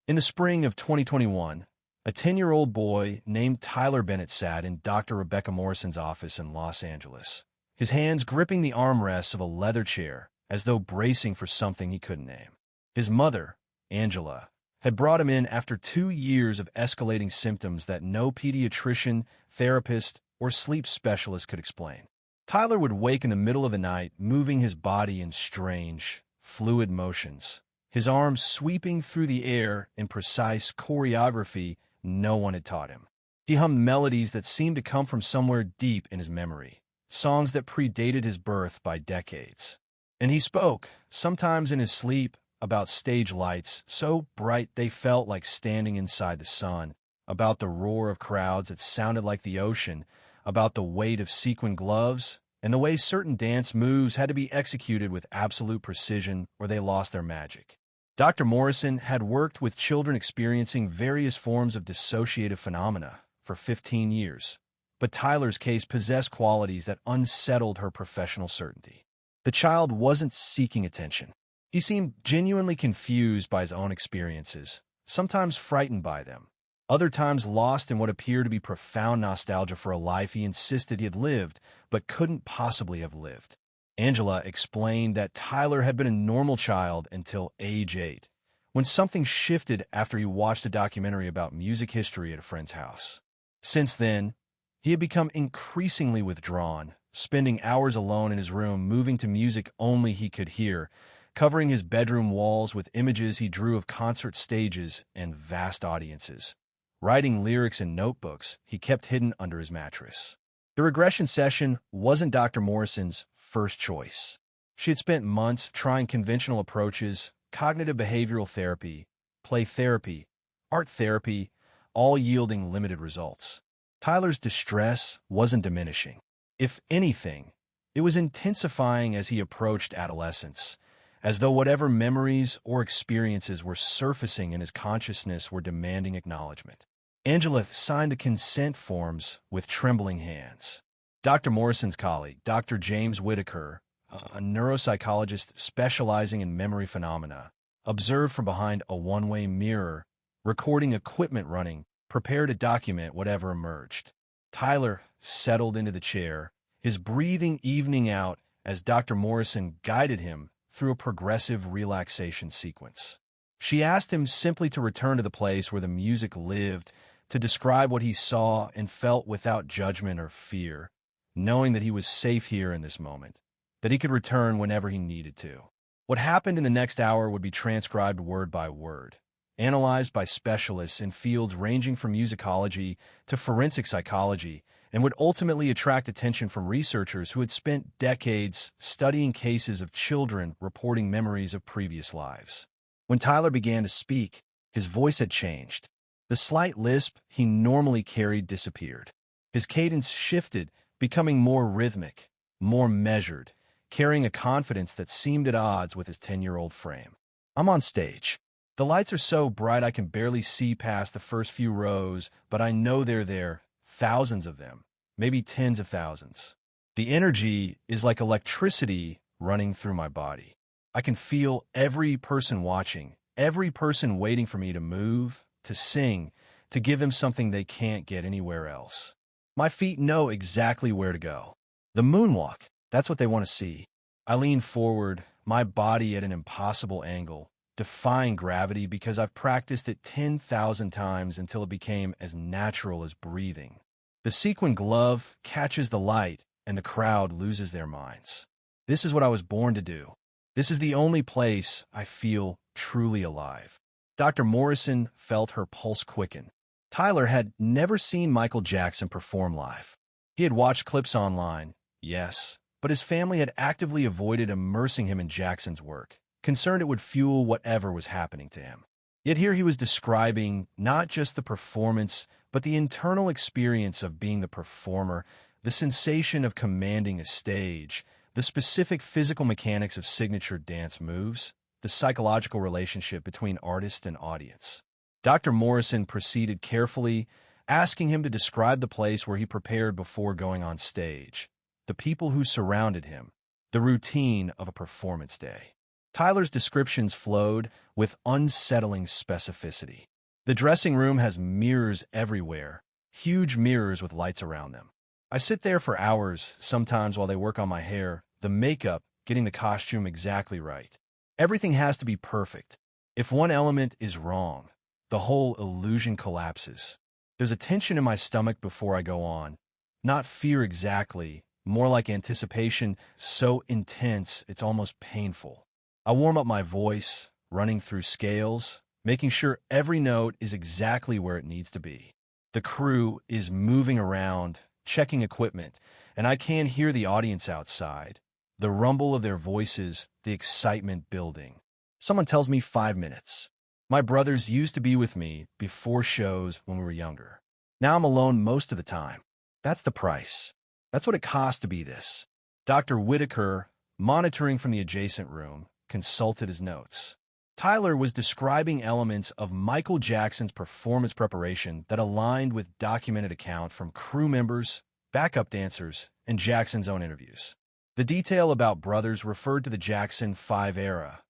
In the spring of 2021, a 10-year-old boy named Tyler Bennett sat in Dr. Rebecca Morrison's office in Los Angeles, his hands gripping the armrests of a leather chair as though bracing for something he couldn't name. His mother, Angela, had brought him in after 2 years of escalating symptoms that no pediatrician, therapist, or sleep specialist could explain. Tyler would wake in the middle of the night, moving his body in strange, fluid motions, his arms sweeping through the air in precise choreography no one had taught him. He hummed melodies that seemed to come from somewhere deep in his memory, songs that predated his birth by decades. And he spoke, sometimes in his sleep, about stage lights so bright they felt like standing inside the sun, about the roar of crowds that sounded like the ocean, about the weight of sequin gloves, and the way certain dance moves had to be executed with absolute precision or they lost their magic. Dr. Morrison had worked with children experiencing various forms of dissociative phenomena for 15 years, but Tyler's case possessed qualities that unsettled her professional certainty. The child wasn't seeking attention. He seemed genuinely confused by his own experiences, sometimes frightened by them, other times lost in what appeared to be profound nostalgia for a life he insisted he had lived, but couldn't possibly have lived. Angela explained that Tyler had been a normal child until age 8, when something shifted after he watched a documentary about music history at a friend's house. Since then, he had become increasingly withdrawn, spending hours alone in his room, moving to music only he could hear, covering his bedroom walls with images he drew of concert stages and vast audiences, writing lyrics in notebooks he kept hidden under his mattress. The regression session wasn't Dr. Morrison's first choice. She had spent months trying conventional approaches, cognitive behavioral therapy, play therapy, art therapy, all yielding limited results. Tyler's distress wasn't diminishing. If anything, it was intensifying as he approached adolescence, as though whatever memories or experiences were surfacing in his consciousness were demanding acknowledgement. Angela signed the consent forms with trembling hands. Dr. Morrison's colleague, Dr. James Whitaker, a neuropsychologist specializing in memory phenomena, observed from behind a one-way mirror, recording equipment running, prepared to document whatever emerged. Tyler settled into the chair, his breathing evening out as Dr. Morrison guided him through a progressive relaxation sequence. She asked him simply to return to the place where the music lived, to describe what he saw and felt without judgment or fear, knowing that he was safe here in this moment, that he could return whenever he needed to. What happened in the next hour would be transcribed word by word, analyzed by specialists in fields ranging from musicology to forensic psychology, and would ultimately attract attention from researchers who had spent decades studying cases of children reporting memories of previous lives. When Tyler began to speak, his voice had changed. The slight lisp he normally carried disappeared. His cadence shifted, becoming more rhythmic, more measured, carrying a confidence that seemed at odds with his 10-year-old frame. I'm on stage. The lights are so bright I can barely see past the first few rows, but I know they're there, thousands of them, maybe tens of thousands. The energy is like electricity running through my body. I can feel every person watching, every person waiting for me to move, to sing, to give them something they can't get anywhere else. My feet know exactly where to go. The moonwalk, that's what they want to see. I lean forward, my body at an impossible angle, defying gravity because I've practiced it 10,000 times until it became as natural as breathing. The sequin glove catches the light, and the crowd loses their minds. This is what I was born to do. This is the only place I feel truly alive. Dr. Morrison felt her pulse quicken. Tyler had never seen Michael Jackson perform live. He had watched clips online, yes, but his family had actively avoided immersing him in Jackson's work, concerned it would fuel whatever was happening to him. Yet here he was describing not just the performance, but the internal experience of being the performer, the sensation of commanding a stage, the specific physical mechanics of signature dance moves, the psychological relationship between artist and audience. Dr. Morrison proceeded carefully, asking him to describe the place where he prepared before going on stage, the people who surrounded him, the routine of a performance day. Tyler's descriptions flowed with unsettling specificity. The dressing room has mirrors everywhere, huge mirrors with lights around them. I sit there for hours, sometimes while they work on my hair, the makeup, getting the costume exactly right. Everything has to be perfect. If one element is wrong, the whole illusion collapses. There's a tension in my stomach before I go on. Not fear exactly, more like anticipation, so intense it's almost painful. I warm up my voice, running through scales, making sure every note is exactly where it needs to be. The crew is moving around, checking equipment, and I can hear the audience outside. The rumble of their voices, the excitement building. Someone tells me 5 minutes. My brothers used to be with me before shows when we were younger. Now I'm alone most of the time. That's the price. That's what it costs to be this. Dr. Whitaker, monitoring from the adjacent room, consulted his notes. Tyler was describing elements of Michael Jackson's performance preparation that aligned with documented account from crew members, backup dancers, and Jackson's own interviews. The detail about brothers referred to the Jackson 5 era,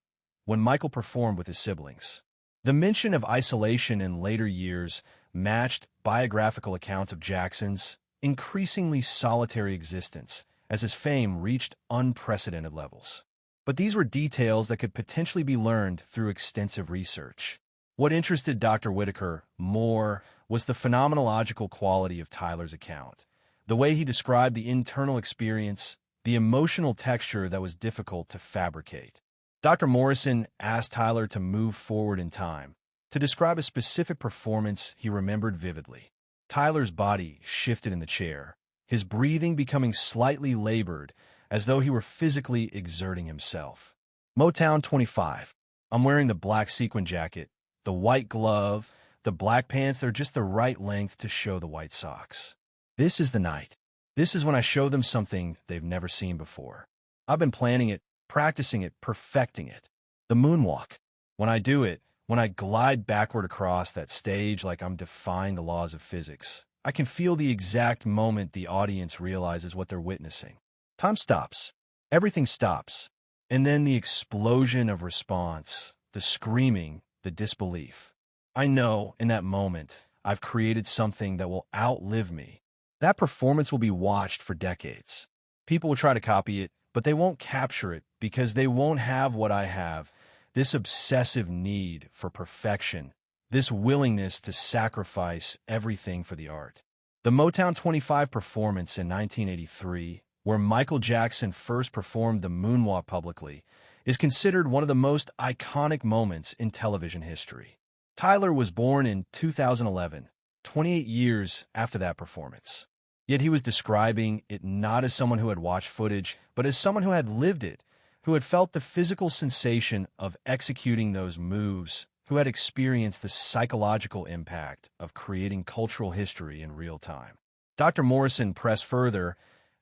when Michael performed with his siblings. The mention of isolation in later years matched biographical accounts of Jackson's increasingly solitary existence as his fame reached unprecedented levels. But these were details that could potentially be learned through extensive research. What interested Dr. Whitaker more was the phenomenological quality of Tyler's account, the way he described the internal experience, the emotional texture that was difficult to fabricate. Dr. Morrison asked Tyler to move forward in time, to describe a specific performance he remembered vividly. Tyler's body shifted in the chair, his breathing becoming slightly labored, as though he were physically exerting himself. Motown 25. I'm wearing the black sequin jacket, the white glove, the black pants. They're just the right length to show the white socks. This is the night. This is when I show them something they've never seen before. I've been planning it, practicing it, perfecting it. The moonwalk. When I do it, when I glide backward across that stage like I'm defying the laws of physics, I can feel the exact moment the audience realizes what they're witnessing. Time stops. Everything stops. And then the explosion of response, the screaming, the disbelief. I know, in that moment, I've created something that will outlive me. That performance will be watched for decades. People will try to copy it, but they won't capture it because they won't have what I have, this obsessive need for perfection, this willingness to sacrifice everything for the art. The Motown 25 performance in 1983, where Michael Jackson first performed the moonwalk publicly, is considered one of the most iconic moments in television history. Tyler was born in 2011, 28 years after that performance. Yet he was describing it not as someone who had watched footage, but as someone who had lived it, who had felt the physical sensation of executing those moves, who had experienced the psychological impact of creating cultural history in real time. Dr. Morrison pressed further,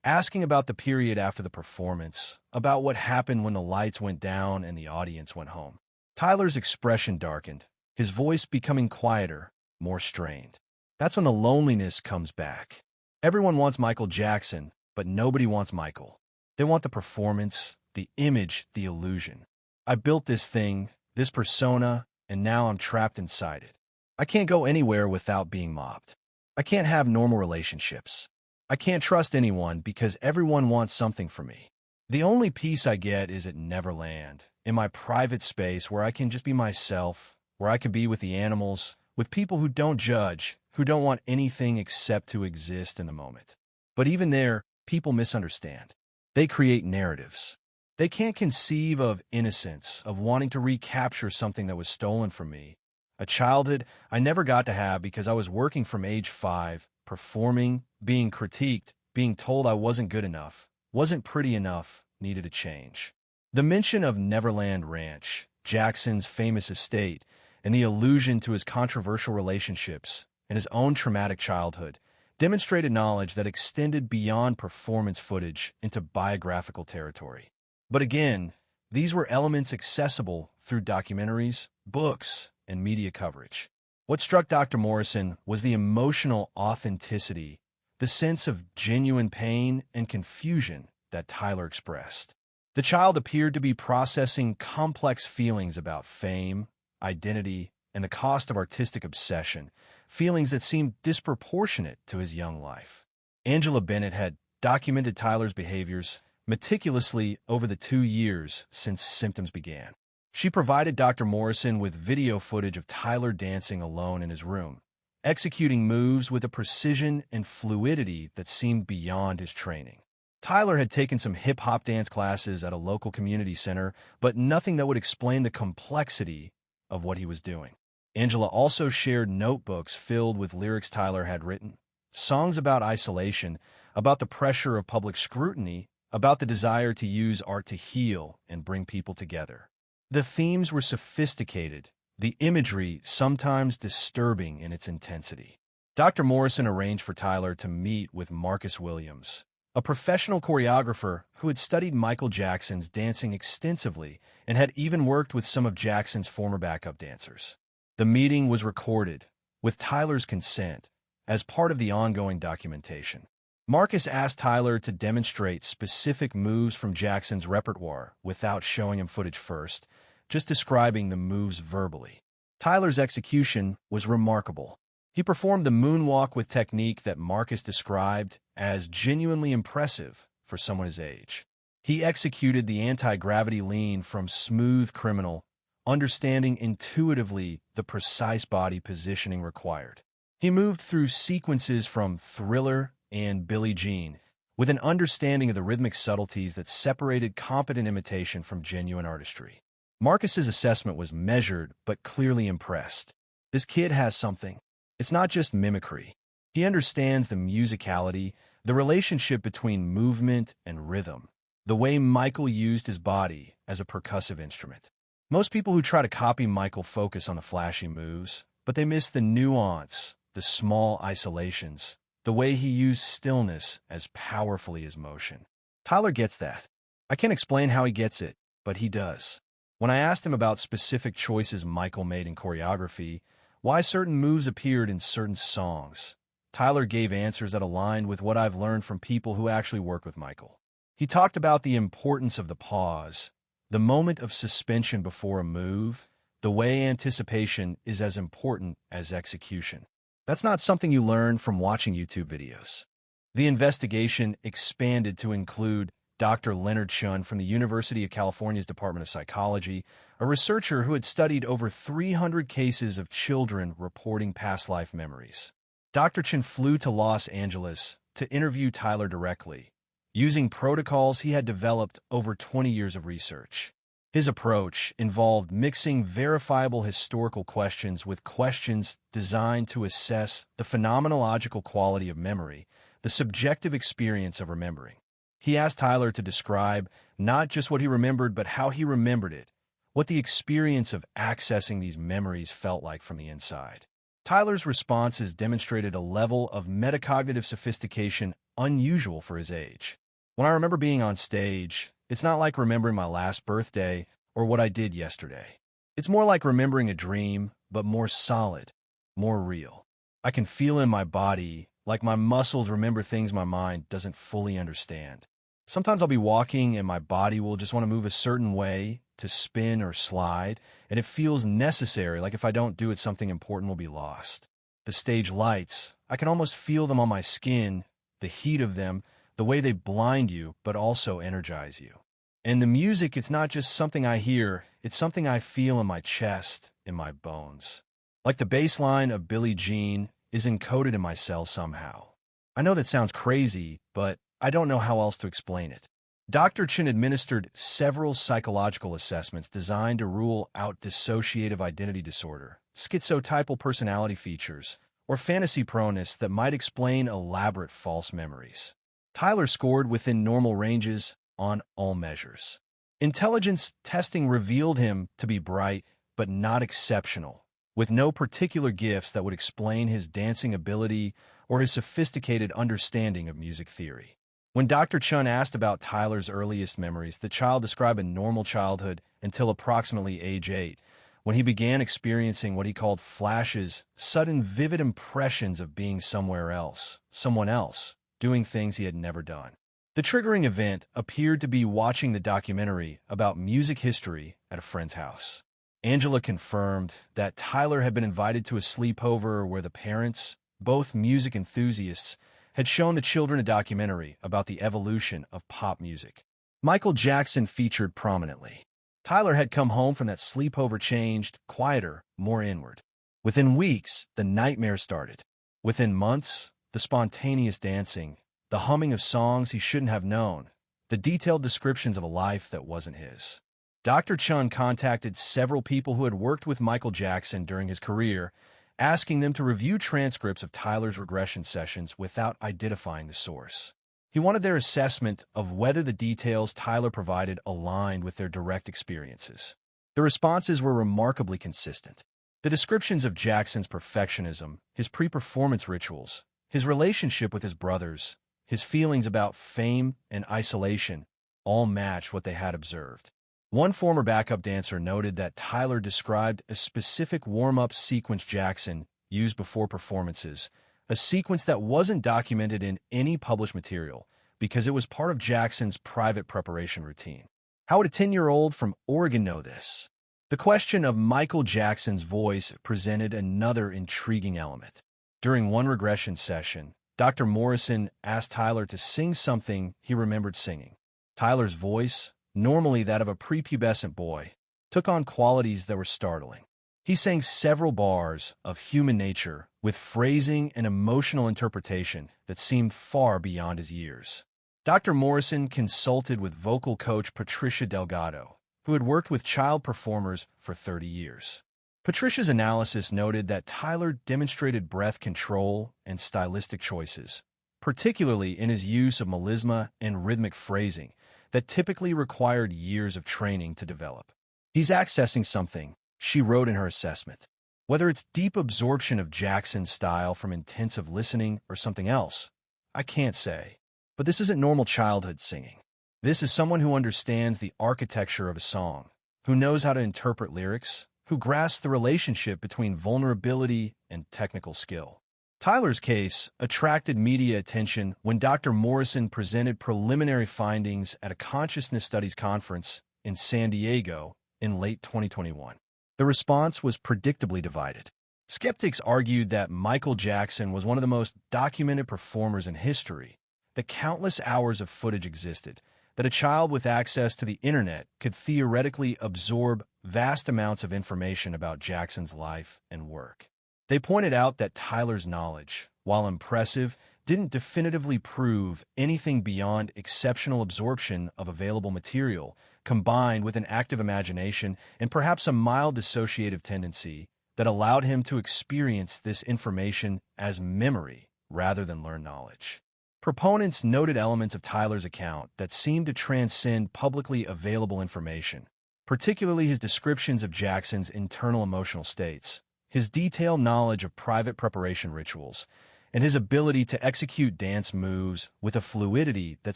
asking about the period after the performance, about what happened when the lights went down and the audience went home. Tyler's expression darkened, his voice becoming quieter, more strained. That's when the loneliness comes back. Everyone wants Michael Jackson, but nobody wants Michael. They want the performance, the image, the illusion. I built this thing, this persona, and now I'm trapped inside it. I can't go anywhere without being mobbed. I can't have normal relationships. I can't trust anyone because everyone wants something from me. The only peace I get is at Neverland, in my private space where I can just be myself, where I can be with the animals, with people who don't judge, who don't want anything except to exist in the moment. But even there, people misunderstand. They create narratives. They can't conceive of innocence, of wanting to recapture something that was stolen from me. A childhood I never got to have because I was working from age 5, performing, being critiqued, being told I wasn't good enough, wasn't pretty enough, needed a change. The mention of Neverland Ranch, Jackson's famous estate, and the allusion to his controversial relationships and his own traumatic childhood demonstrated knowledge that extended beyond performance footage into biographical territory. But again, these were elements accessible through documentaries, books, and media coverage. What struck Dr. Morrison was the emotional authenticity, the sense of genuine pain and confusion that Tyler expressed. The child appeared to be processing complex feelings about fame, identity, and the cost of artistic obsession, feelings that seemed disproportionate to his young life. Angela Bennett had documented Tyler's behaviors meticulously over the 2 years since symptoms began. She provided Dr. Morrison with video footage of Tyler dancing alone in his room, executing moves with a precision and fluidity that seemed beyond his training. Tyler had taken some hip-hop dance classes at a local community center, but nothing that would explain the complexity of what he was doing. Angela also shared notebooks filled with lyrics Tyler had written, songs about isolation, about the pressure of public scrutiny, about the desire to use art to heal and bring people together. The themes were sophisticated, the imagery sometimes disturbing in its intensity. Dr. Morrison arranged for Tyler to meet with Marcus Williams, a professional choreographer who had studied Michael Jackson's dancing extensively and had even worked with some of Jackson's former backup dancers. The meeting was recorded, with Tyler's consent, as part of the ongoing documentation. Marcus asked Tyler to demonstrate specific moves from Jackson's repertoire without showing him footage first, just describing the moves verbally. Tyler's execution was remarkable. He performed the moonwalk with technique that Marcus described as genuinely impressive for someone his age. He executed the anti-gravity lean from Smooth Criminal, understanding intuitively the precise body positioning required. He moved through sequences from Thriller and Billie Jean with an understanding of the rhythmic subtleties that separated competent imitation from genuine artistry. Marcus's assessment was measured but clearly impressed. This kid has something. It's not just mimicry. He understands the musicality, the relationship between movement and rhythm, the way Michael used his body as a percussive instrument. Most people who try to copy Michael focus on the flashy moves, but they miss the nuance, the small isolations, the way he used stillness as powerfully as motion. Tyler gets that. I can't explain how he gets it, but he does. When I asked him about specific choices Michael made in choreography, why certain moves appeared in certain songs, Tyler gave answers that aligned with what I've learned from people who actually work with Michael. He talked about the importance of the pause, the moment of suspension before a move, the way anticipation is as important as execution. That's not something you learn from watching YouTube videos. The investigation expanded to include Dr. Leonard Chun from the University of California's Department of Psychology, a researcher who had studied over 300 cases of children reporting past life memories. Dr. Chun flew to Los Angeles to interview Tyler directly, using protocols he had developed over 20 years of research. His approach involved mixing verifiable historical questions with questions designed to assess the phenomenological quality of memory, the subjective experience of remembering. He asked Tyler to describe not just what he remembered, but how he remembered it, what the experience of accessing these memories felt like from the inside. Tyler's responses demonstrated a level of metacognitive sophistication unusual for his age. When I remember being on stage, it's not like remembering my last birthday or what I did yesterday. It's more like remembering a dream, but more solid, more real. I can feel in my body, like my muscles remember things my mind doesn't fully understand. Sometimes I'll be walking and my body will just want to move a certain way, to spin or slide, and it feels necessary, like if I don't do it, something important will be lost. The stage lights, I can almost feel them on my skin, the heat of them, the way they blind you, but also energize you. And the music, it's not just something I hear, it's something I feel in my chest, in my bones. Like the bass line of Billie Jean is encoded in my cells somehow. I know that sounds crazy, but I don't know how else to explain it. Dr. Chin administered several psychological assessments designed to rule out dissociative identity disorder, schizotypal personality features, or fantasy proneness that might explain elaborate false memories. Tyler scored within normal ranges on all measures. Intelligence testing revealed him to be bright, but not exceptional, with no particular gifts that would explain his dancing ability or his sophisticated understanding of music theory. When Dr. Chun asked about Tyler's earliest memories, the child described a normal childhood until approximately age 8, when he began experiencing what he called flashes, sudden vivid impressions of being somewhere else, someone else, doing things he had never done. The triggering event appeared to be watching the documentary about music history at a friend's house. Angela confirmed that Tyler had been invited to a sleepover where the parents, both music enthusiasts, had shown the children a documentary about the evolution of pop music. Michael Jackson featured prominently. Tyler had come home from that sleepover changed, quieter, more inward. Within weeks, the nightmare started. Within months, the spontaneous dancing, the humming of songs he shouldn't have known, the detailed descriptions of a life that wasn't his. Dr. Chun contacted several people who had worked with Michael Jackson during his career, asking them to review transcripts of Tyler's regression sessions without identifying the source. He wanted their assessment of whether the details Tyler provided aligned with their direct experiences. The responses were remarkably consistent. The descriptions of Jackson's perfectionism, his pre-performance rituals, his relationship with his brothers, his feelings about fame and isolation all matched what they had observed. One former backup dancer noted that Tyler described a specific warm-up sequence Jackson used before performances, a sequence that wasn't documented in any published material because it was part of Jackson's private preparation routine. How would a 10-year-old from Oregon know this? The question of Michael Jackson's voice presented another intriguing element. During one regression session, Dr. Morrison asked Tyler to sing something he remembered singing. Tyler's voice, normally that of a prepubescent boy, took on qualities that were startling. He sang several bars of human nature with phrasing and emotional interpretation that seemed far beyond his years. Dr. Morrison consulted with vocal coach Patricia Delgado, who had worked with child performers for 30 years. Patricia's analysis noted that Tyler demonstrated breath control and stylistic choices, particularly in his use of melisma and rhythmic phrasing that typically required years of training to develop. He's accessing something, she wrote in her assessment. Whether it's deep absorption of Jackson's style from intensive listening or something else, I can't say. But this isn't normal childhood singing. This is someone who understands the architecture of a song, who knows how to interpret lyrics, who grasps the relationship between vulnerability and technical skill. Tyler's case attracted media attention when Dr. Morrison presented preliminary findings at a consciousness studies conference in San Diego in late 2021. The response was predictably divided. Skeptics argued that Michael Jackson was one of the most documented performers in history, that countless hours of footage existed, that a child with access to the internet could theoretically absorb vast amounts of information about Jackson's life and work. They pointed out that Tyler's knowledge, while impressive, didn't definitively prove anything beyond exceptional absorption of available material, combined with an active imagination and perhaps a mild dissociative tendency that allowed him to experience this information as memory rather than learned knowledge. Proponents noted elements of Tyler's account that seemed to transcend publicly available information, particularly his descriptions of Jackson's internal emotional states, his detailed knowledge of private preparation rituals, and his ability to execute dance moves with a fluidity that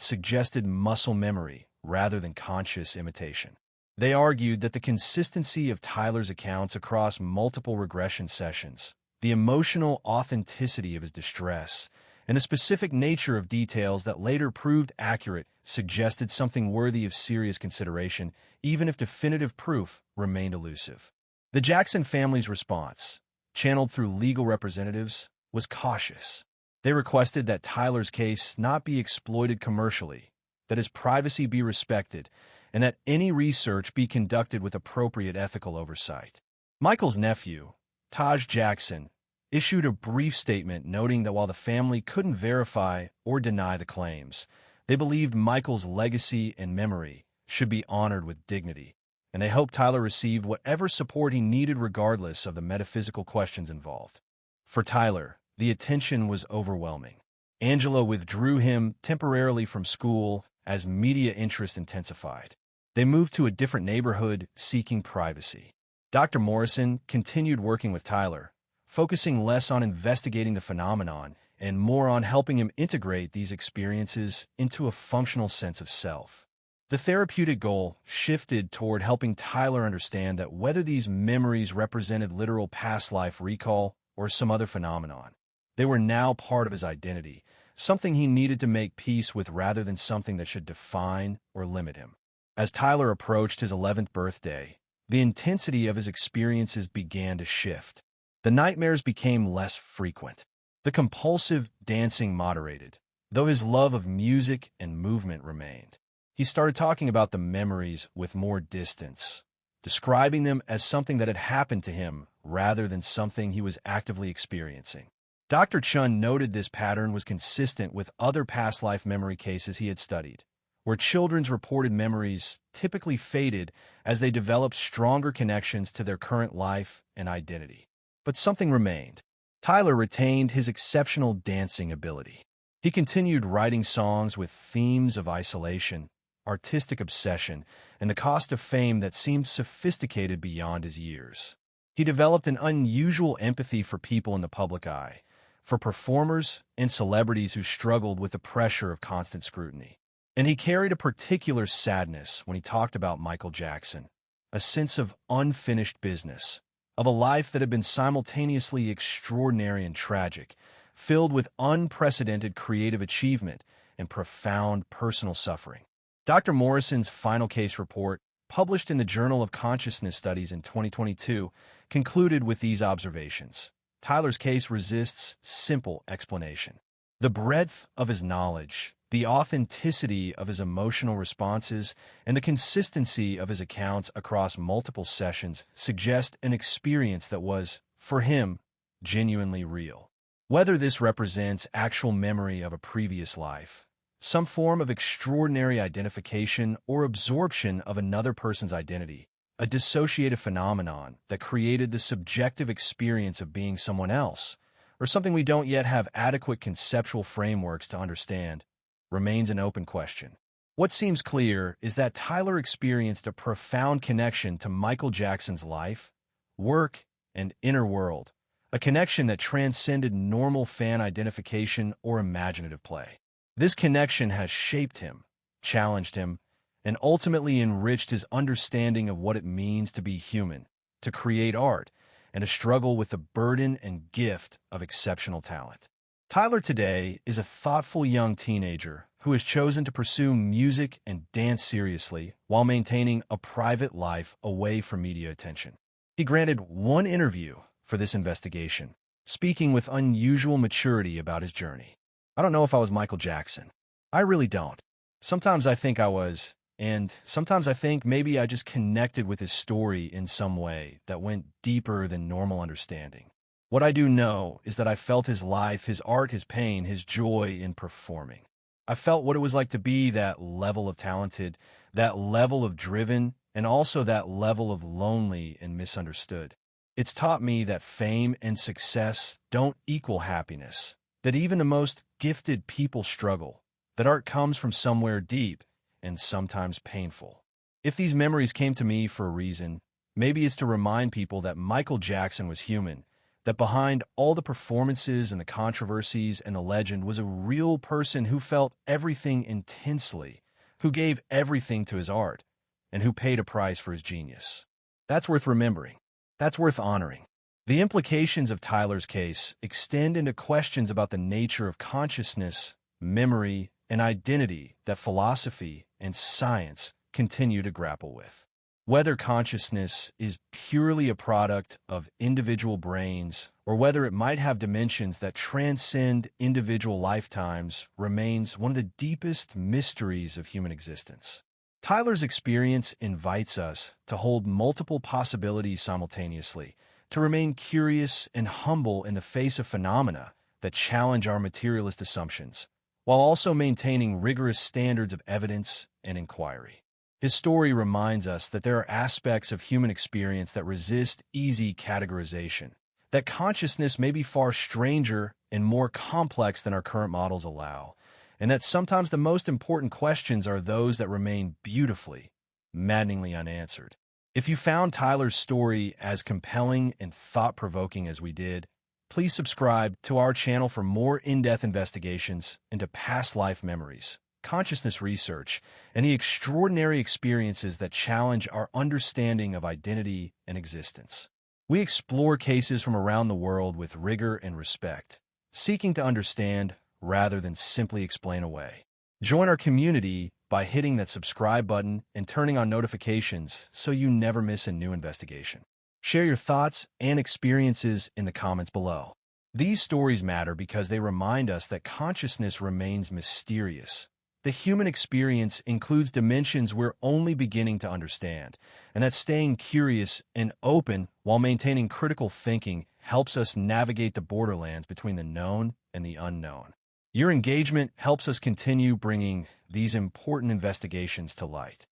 suggested muscle memory rather than conscious imitation. They argued that the consistency of Tyler's accounts across multiple regression sessions, the emotional authenticity of his distress, and the specific nature of details that later proved accurate suggested something worthy of serious consideration, even if definitive proof remained elusive. The Jackson family's response, channeled through legal representatives, was cautious. They requested that Tyler's case not be exploited commercially, that his privacy be respected, and that any research be conducted with appropriate ethical oversight. Michael's nephew, Taj Jackson, issued a brief statement noting that while the family couldn't verify or deny the claims, they believed Michael's legacy and memory should be honored with dignity, and they hoped Tyler received whatever support he needed regardless of the metaphysical questions involved. For Tyler, the attention was overwhelming. Angela withdrew him temporarily from school as media interest intensified. They moved to a different neighborhood, seeking privacy. Dr. Morrison continued working with Tyler, focusing less on investigating the phenomenon and more on helping him integrate these experiences into a functional sense of self. The therapeutic goal shifted toward helping Tyler understand that whether these memories represented literal past life recall or some other phenomenon, they were now part of his identity, something he needed to make peace with rather than something that should define or limit him. As Tyler approached his 11th birthday, the intensity of his experiences began to shift. The nightmares became less frequent. The compulsive dancing moderated, though his love of music and movement remained. He started talking about the memories with more distance, describing them as something that had happened to him rather than something he was actively experiencing. Dr. Chun noted this pattern was consistent with other past life memory cases he had studied, where children's reported memories typically faded as they developed stronger connections to their current life and identity. But something remained. Tyler retained his exceptional dancing ability. He continued writing songs with themes of isolation, artistic obsession, and the cost of fame that seemed sophisticated beyond his years. He developed an unusual empathy for people in the public eye, for performers and celebrities who struggled with the pressure of constant scrutiny. And he carried a particular sadness when he talked about Michael Jackson, a sense of unfinished business, of a life that had been simultaneously extraordinary and tragic, filled with unprecedented creative achievement and profound personal suffering. Dr. Morrison's final case report, published in the Journal of Consciousness Studies in 2022, concluded with these observations. Tyler's case resists simple explanation. The breadth of his knowledge, the authenticity of his emotional responses, and the consistency of his accounts across multiple sessions suggest an experience that was, for him, genuinely real. Whether this represents actual memory of a previous life, some form of extraordinary identification, or absorption of another person's identity, a dissociative phenomenon that created the subjective experience of being someone else, or something we don't yet have adequate conceptual frameworks to understand, remains an open question. What seems clear is that Tyler experienced a profound connection to Michael Jackson's life, work, and inner world, a connection that transcended normal fan identification or imaginative play. This connection has shaped him, challenged him, and ultimately enriched his understanding of what it means to be human, to create art, and to struggle with the burden and gift of exceptional talent. Tyler today is a thoughtful young teenager who has chosen to pursue music and dance seriously while maintaining a private life away from media attention. He granted one interview for this investigation, speaking with unusual maturity about his journey. I don't know if I was Michael Jackson. I really don't. Sometimes I think I was, and sometimes I think maybe I just connected with his story in some way that went deeper than normal understanding. What I do know is that I felt his life, his art, his pain, his joy in performing. I felt what it was like to be that level of talented, that level of driven, and also that level of lonely and misunderstood. It's taught me that fame and success don't equal happiness, that even the most gifted people struggle, that art comes from somewhere deep and sometimes painful. If these memories came to me for a reason, maybe it's to remind people that Michael Jackson was human, that behind all the performances and the controversies and the legend was a real person who felt everything intensely, who gave everything to his art, and who paid a price for his genius. That's worth remembering. That's worth honoring. The implications of Tyler's case extend into questions about the nature of consciousness, memory, and identity that philosophy and science continue to grapple with. Whether consciousness is purely a product of individual brains or whether it might have dimensions that transcend individual lifetimes remains one of the deepest mysteries of human existence. Tyler's experience invites us to hold multiple possibilities simultaneously, to remain curious and humble in the face of phenomena that challenge our materialist assumptions, while also maintaining rigorous standards of evidence and inquiry. His story reminds us that there are aspects of human experience that resist easy categorization, that consciousness may be far stranger and more complex than our current models allow, and that sometimes the most important questions are those that remain beautifully, maddeningly unanswered. If you found Tyler's story as compelling and thought-provoking as we did, please subscribe to our channel for more in-depth investigations into past life memories, consciousness research, and the extraordinary experiences that challenge our understanding of identity and existence. We explore cases from around the world with rigor and respect, seeking to understand, rather than simply explain away. Join our community by hitting that subscribe button and turning on notifications so you never miss a new investigation. Share your thoughts and experiences in the comments below. These stories matter because they remind us that consciousness remains mysterious. The human experience includes dimensions we're only beginning to understand, and that staying curious and open while maintaining critical thinking helps us navigate the borderlands between the known and the unknown. Your engagement helps us continue bringing these important investigations to light.